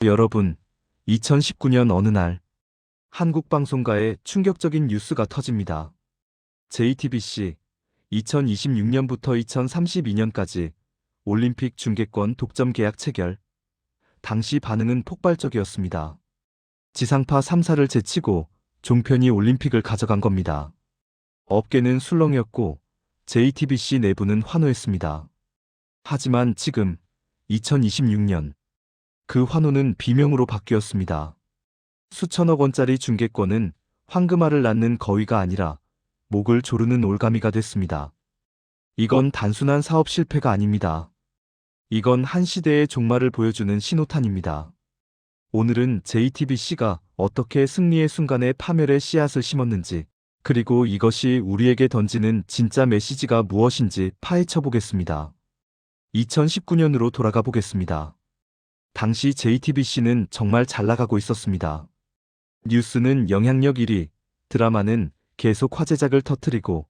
여러분, 2019년 어느 날 한국 방송가에 충격적인 뉴스가 터집니다. JTBC 2026년부터 2032년까지 올림픽 중계권 독점 계약 체결. 당시 반응은 폭발적이었습니다. 지상파 3사를 제치고 종편이 올림픽을 가져간 겁니다. 업계는 술렁이었고 JTBC 내부는 환호했습니다. 하지만 지금 2026년 그 환호는 비명으로 바뀌었습니다. 수천억 원짜리 중계권은 황금알을 낳는 거위가 아니라 목을 조르는 올가미가 됐습니다. 이건 단순한 사업 실패가 아닙니다. 이건 한 시대의 종말을 보여주는 신호탄입니다. 오늘은 JTBC가 어떻게 승리의 순간에 파멸의 씨앗을 심었는지, 그리고 이것이 우리에게 던지는 진짜 메시지가 무엇인지 파헤쳐 보겠습니다. 2019년으로 돌아가 보겠습니다. 당시 JTBC는 정말 잘 나가고 있었습니다. 뉴스는 영향력 1위, 드라마는 계속 화제작을 터뜨리고,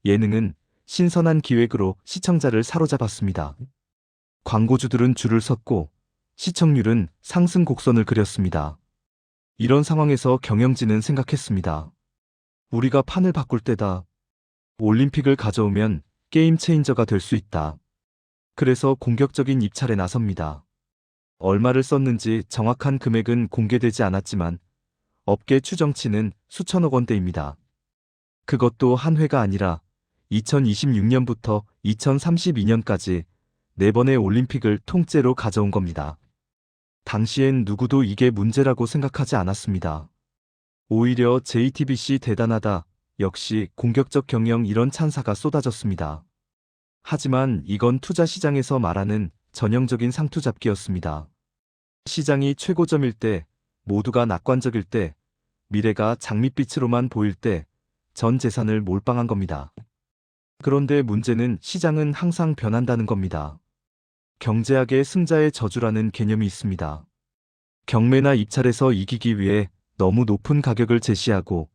예능은 신선한 기획으로 시청자를 사로잡았습니다. 광고주들은 줄을 섰고, 시청률은 상승 곡선을 그렸습니다. 이런 상황에서 경영진은 생각했습니다. 우리가 판을 바꿀 때다. 올림픽을 가져오면 게임 체인저가 될 수 있다. 그래서 공격적인 입찰에 나섭니다. 얼마를 썼는지 정확한 금액은 공개되지 않았지만 업계 추정치는 수천억 원대입니다. 그것도 한 회가 아니라 2026년부터 2032년까지 4번의 올림픽을 통째로 가져온 겁니다. 당시엔 누구도 이게 문제라고 생각하지 않았습니다. 오히려 JTBC 대단하다, 역시 공격적 경영, 이런 찬사가 쏟아졌습니다. 하지만 이건 투자 시장에서 말하는 전형적인 상투잡기였습니다. 시장이 최고점일 때, 모두가 낙관적일 때, 미래가 장밋빛으로만 보일 때 전 재산을 몰빵한 겁니다. 그런데 문제는 시장은 항상 변한다는 겁니다. 경제학의 승자의 저주라는 개념이 있습니다. 경매나 입찰에서 이기기 위해 너무 높은 가격을 제시하고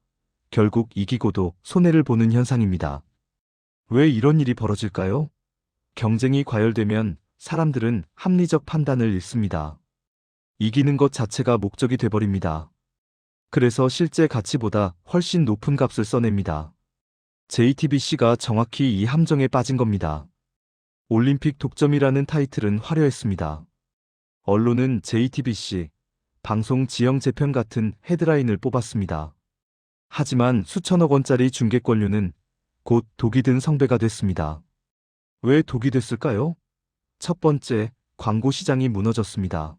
결국 이기고도 손해를 보는 현상입니다. 왜 이런 일이 벌어질까요? 경쟁이 과열되면 사람들은 합리적 판단을 잃습니다. 이기는 것 자체가 목적이 돼버립니다. 그래서 실제 가치보다 훨씬 높은 값을 써냅니다. JTBC가 정확히 이 함정에 빠진 겁니다. 올림픽 독점이라는 타이틀은 화려했습니다. 언론은 JTBC, 방송 지형 재편 같은 헤드라인을 뽑았습니다. 하지만 수천억 원짜리 중계권료는 곧 독이 든 성배가 됐습니다. 왜 독이 됐을까요? 첫 번째, 광고 시장이 무너졌습니다.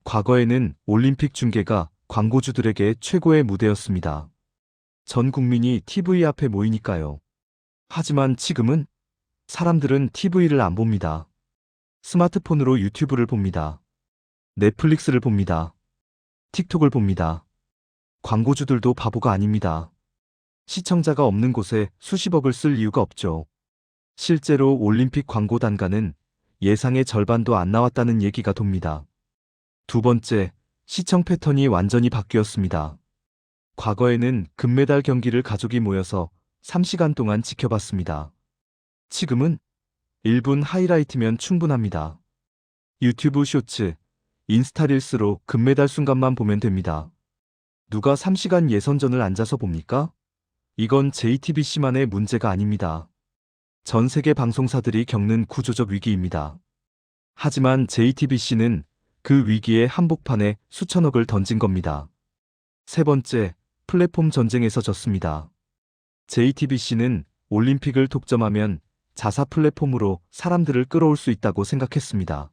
과거에는 올림픽 중계가 광고주들에게 최고의 무대였습니다. 전 국민이 TV 앞에 모이니까요. 하지만 지금은 사람들은 TV를 안 봅니다. 스마트폰으로 유튜브를 봅니다. 넷플릭스를 봅니다. 틱톡을 봅니다. 광고주들도 바보가 아닙니다. 시청자가 없는 곳에 수십억을 쓸 이유가 없죠. 실제로 올림픽 광고 단가는 예상의 절반도 안 나왔다는 얘기가 돕니다. 두 번째, 시청 패턴이 완전히 바뀌었습니다. 과거에는 금메달 경기를 가족이 모여서 3시간 동안 지켜봤습니다. 지금은 1분 하이라이트면 충분합니다. 유튜브 쇼츠, 인스타 릴스로 금메달 순간만 보면 됩니다. 누가 3시간 예선전을 앉아서 봅니까? 이건 JTBC만의 문제가 아닙니다. 전 세계 방송사들이 겪는 구조적 위기입니다. 하지만 JTBC는 그 위기의 한복판에 수천억을 던진 겁니다. 세 번째, 플랫폼 전쟁에서 졌습니다. JTBC는 올림픽을 독점하면 자사 플랫폼으로 사람들을 끌어올 수 있다고 생각했습니다.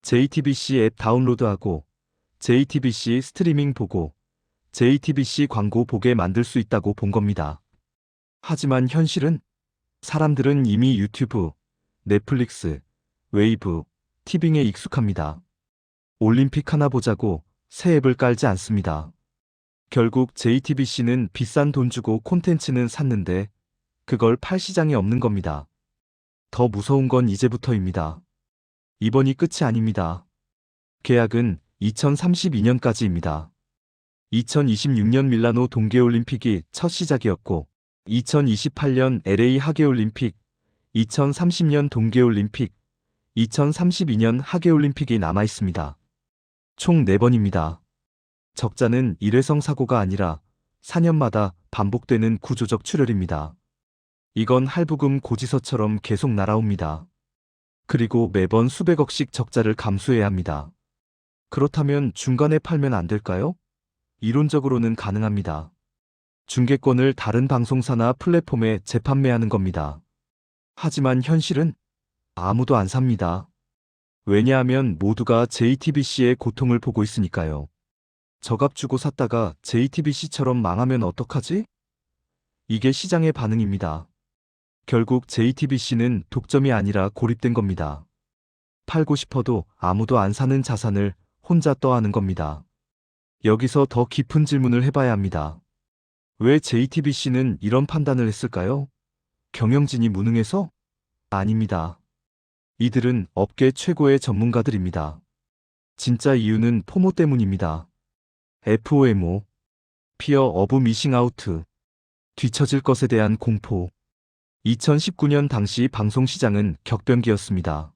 JTBC 앱 다운로드하고 JTBC 스트리밍 보고 JTBC 광고 보게 만들 수 있다고 본 겁니다. 하지만 현실은 사람들은 이미 유튜브, 넷플릭스, 웨이브, 티빙에 익숙합니다. 올림픽 하나 보자고 새 앱을 깔지 않습니다. 결국 JTBC는 비싼 돈 주고 콘텐츠는 샀는데 그걸 팔 시장이 없는 겁니다. 더 무서운 건 이제부터입니다. 이번이 끝이 아닙니다. 계약은 2032년까지입니다. 2026년 밀라노 동계올림픽이 첫 시작이었고 2028년 LA 하계올림픽, 2030년 동계올림픽, 2032년 하계올림픽이 남아 있습니다. 총 4번입니다. 적자는 일회성 사고가 아니라 4년마다 반복되는 구조적 출혈입니다. 이건 할부금 고지서처럼 계속 날아옵니다. 그리고 매번 수백억씩 적자를 감수해야 합니다. 그렇다면 중간에 팔면 안 될까요? 이론적으로는 가능합니다. 중개권을 다른 방송사나 플랫폼에 재판매하는 겁니다. 하지만 현실은 아무도 안 삽니다. 왜냐하면 모두가 JTBC의 고통을 보고 있으니까요. 저값 주고 샀다가 JTBC처럼 망하면 어떡하지? 이게 시장의 반응입니다. 결국 JTBC는 독점이 아니라 고립된 겁니다. 팔고 싶어도 아무도 안 사는 자산을 혼자 떠안은 겁니다. 여기서 더 깊은 질문을 해봐야 합니다. 왜 JTBC는 이런 판단을 했을까요? 경영진이 무능해서? 아닙니다. 이들은 업계 최고의 전문가들입니다. 진짜 이유는 포모 때문입니다. FOMO, Fear of Missing Out, 뒤처질 것에 대한 공포. 2019년 당시 방송시장은 격변기였습니다.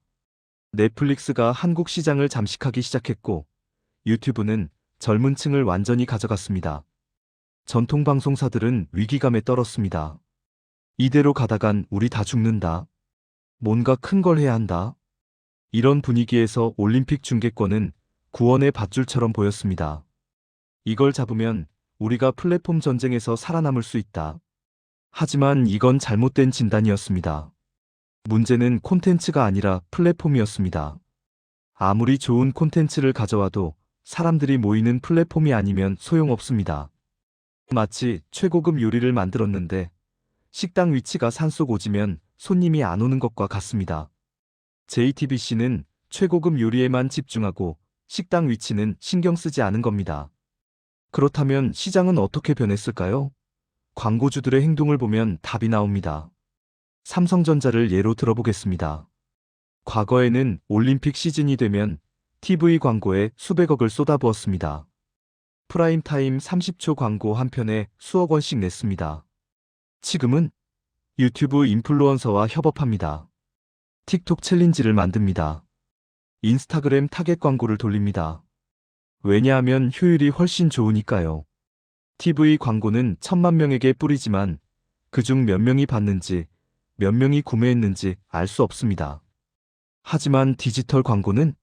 넷플릭스가 한국 시장을 잠식하기 시작했고, 유튜브는 젊은 층을 완전히 가져갔습니다. 전통 방송사들은 위기감에 떨었습니다. 이대로 가다간 우리 다 죽는다. 뭔가 큰 걸 해야 한다. 이런 분위기에서 올림픽 중계권은 구원의 밧줄처럼 보였습니다. 이걸 잡으면 우리가 플랫폼 전쟁에서 살아남을 수 있다. 하지만 이건 잘못된 진단이었습니다. 문제는 콘텐츠가 아니라 플랫폼이었습니다. 아무리 좋은 콘텐츠를 가져와도 사람들이 모이는 플랫폼이 아니면 소용없습니다. 마치 최고급 요리를 만들었는데 식당 위치가 산속 오지면 손님이 안 오는 것과 같습니다. JTBC는 최고급 요리에만 집중하고 식당 위치는 신경 쓰지 않은 겁니다. 그렇다면 시장은 어떻게 변했을까요? 광고주들의 행동을 보면 답이 나옵니다. 삼성전자를 예로 들어보겠습니다. 과거에는 올림픽 시즌이 되면 TV 광고에 수백억을 쏟아부었습니다. 프라임타임 30초 광고 한 편에 수억 원씩 냈습니다. 지금은 유튜브 인플루언서와 협업합니다. 틱톡 챌린지를 만듭니다. 인스타그램 타겟 광고를 돌립니다. 왜냐하면 효율이 훨씬 좋으니까요. TV 광고는 1,000만 명에게 뿌리지만 그중 몇 명이 봤는지, 몇 명이 구매했는지 알 수 없습니다. 하지만 디지털 광고는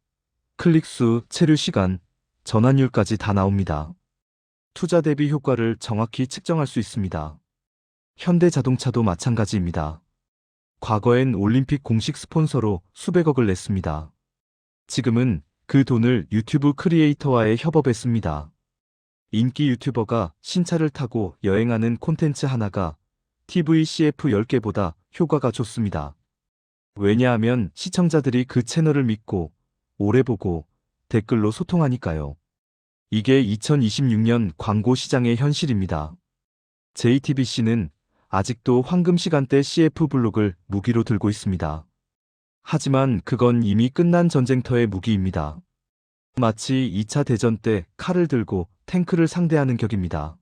클릭수, 체류 시간, 전환율까지 다 나옵니다. 투자 대비 효과를 정확히 측정할 수 있습니다. 현대자동차도 마찬가지입니다. 과거엔 올림픽 공식 스폰서로 수백억을 냈습니다. 지금은 그 돈을 유튜브 크리에이터와의 협업에 씁니다. 인기 유튜버가 신차를 타고 여행하는 콘텐츠 하나가 TV CF 10개보다 효과가 좋습니다. 왜냐하면 시청자들이 그 채널을 믿고 오래 보고 댓글로 소통하니까요. 이게 2026년 광고 시장의 현실입니다. JTBC는 아직도 황금 시간대 CF 블록을 무기로 들고 있습니다. 하지만 그건 이미 끝난 전쟁터의 무기입니다. 마치 2차 대전 때 칼을 들고 탱크를 상대하는 격입니다.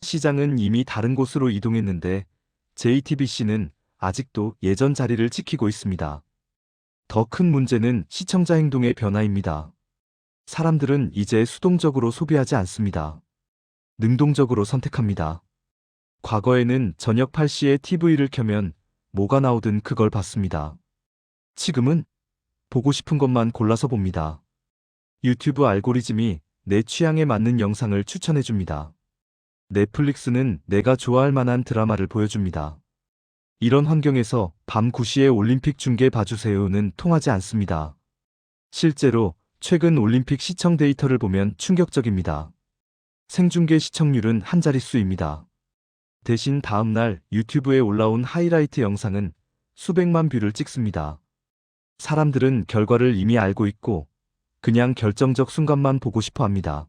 시장은 이미 다른 곳으로 이동했는데 JTBC는 아직도 예전 자리를 지키고 있습니다. 더 큰 문제는 시청자 행동의 변화입니다. 사람들은 이제 수동적으로 소비하지 않습니다. 능동적으로 선택합니다. 과거에는 저녁 8시에 TV를 켜면 뭐가 나오든 그걸 봤습니다. 지금은 보고 싶은 것만 골라서 봅니다. 유튜브 알고리즘이 내 취향에 맞는 영상을 추천해줍니다. 넷플릭스는 내가 좋아할 만한 드라마를 보여줍니다. 이런 환경에서 밤 9시에 올림픽 중계 봐주세요는 통하지 않습니다. 실제로 최근 올림픽 시청 데이터를 보면 충격적입니다. 생중계 시청률은 한 자릿수입니다. 대신 다음날 유튜브에 올라온 하이라이트 영상은 수백만 뷰를 찍습니다. 사람들은 결과를 이미 알고 있고 그냥 결정적 순간만 보고 싶어 합니다.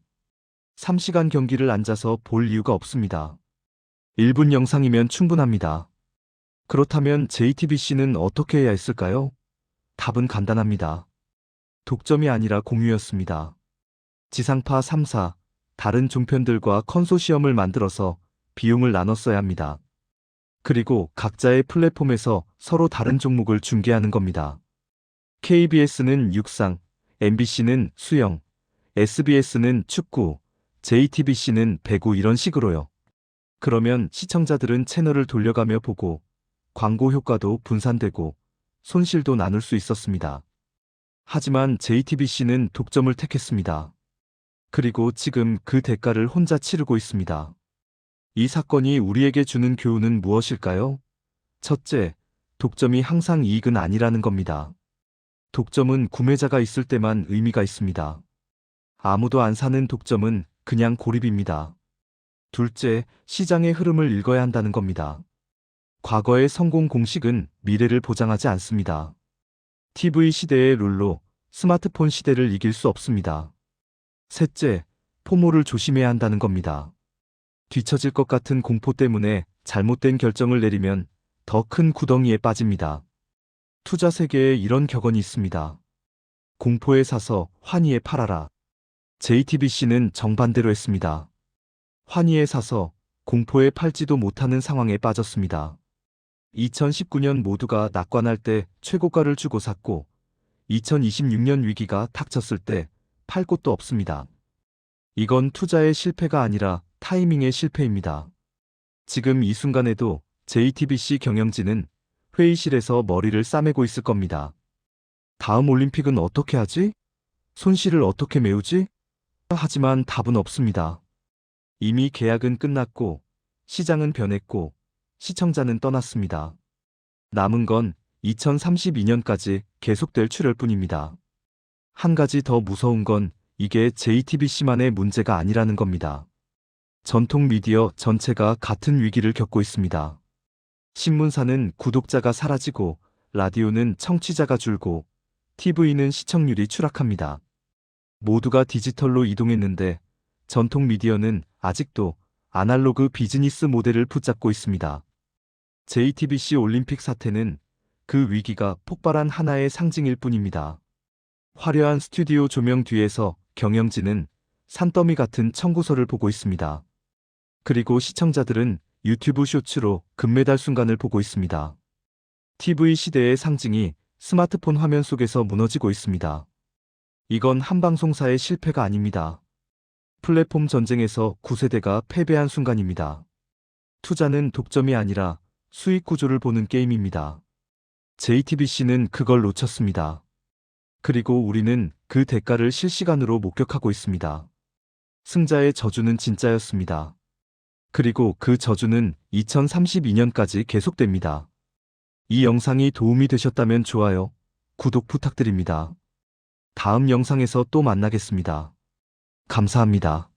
3시간 경기를 앉아서 볼 이유가 없습니다. 1분 영상이면 충분합니다. 그렇다면 JTBC는 어떻게 해야 했을까요? 답은 간단합니다. 독점이 아니라 공유였습니다. 지상파 3사, 다른 종편들과 컨소시엄을 만들어서 비용을 나눴어야 합니다. 그리고 각자의 플랫폼에서 서로 다른 종목을 중계하는 겁니다. KBS는 육상, MBC는 수영, SBS는 축구, JTBC는 배구 이런 식으로요. 그러면 시청자들은 채널을 돌려가며 보고 광고 효과도 분산되고 손실도 나눌 수 있었습니다. 하지만 JTBC는 독점을 택했습니다. 그리고 지금 그 대가를 혼자 치르고 있습니다. 이 사건이 우리에게 주는 교훈은 무엇일까요? 첫째, 독점이 항상 이익은 아니라는 겁니다. 독점은 구매자가 있을 때만 의미가 있습니다. 아무도 안 사는 독점은 그냥 고립입니다. 둘째, 시장의 흐름을 읽어야 한다는 겁니다. 과거의 성공 공식은 미래를 보장하지 않습니다. TV 시대의 룰로 스마트폰 시대를 이길 수 없습니다. 셋째, 포모를 조심해야 한다는 겁니다. 뒤처질 것 같은 공포 때문에 잘못된 결정을 내리면 더 큰 구덩이에 빠집니다. 투자 세계에 이런 격언이 있습니다. 공포에 사서 환희에 팔아라. JTBC는 정반대로 했습니다. 환희에 사서 공포에 팔지도 못하는 상황에 빠졌습니다. 2019년 모두가 낙관할 때 최고가를 주고 샀고 2026년 위기가 닥쳤을 때 팔 곳도 없습니다. 이건 투자의 실패가 아니라 타이밍의 실패입니다. 지금 이 순간에도 JTBC 경영진은 회의실에서 머리를 싸매고 있을 겁니다. 다음 올림픽은 어떻게 하지? 손실을 어떻게 메우지? 하지만 답은 없습니다. 이미 계약은 끝났고 시장은 변했고 시청자는 떠났습니다. 남은 건 2032년까지 계속될 출혈뿐입니다. 한 가지 더 무서운 건 이게 JTBC만의 문제가 아니라는 겁니다. 전통 미디어 전체가 같은 위기를 겪고 있습니다. 신문사는 구독자가 사라지고 라디오는 청취자가 줄고 TV는 시청률이 추락합니다. 모두가 디지털로 이동했는데 전통 미디어는 아직도 아날로그 비즈니스 모델을 붙잡고 있습니다. JTBC 올림픽 사태는 그 위기가 폭발한 하나의 상징일 뿐입니다. 화려한 스튜디오 조명 뒤에서 경영진은 산더미 같은 청구서를 보고 있습니다. 그리고 시청자들은 유튜브 쇼츠로 금메달 순간을 보고 있습니다. TV 시대의 상징이 스마트폰 화면 속에서 무너지고 있습니다. 이건 한 방송사의 실패가 아닙니다. 플랫폼 전쟁에서 9세대가 패배한 순간입니다. 투자는 독점이 아니라 수익 구조를 보는 게임입니다. JTBC는 그걸 놓쳤습니다. 그리고 우리는 그 대가를 실시간으로 목격하고 있습니다. 승자의 저주는 진짜였습니다. 그리고 그 저주는 2032년까지 계속됩니다. 이 영상이 도움이 되셨다면 좋아요, 구독 부탁드립니다. 다음 영상에서 또 만나겠습니다. 감사합니다.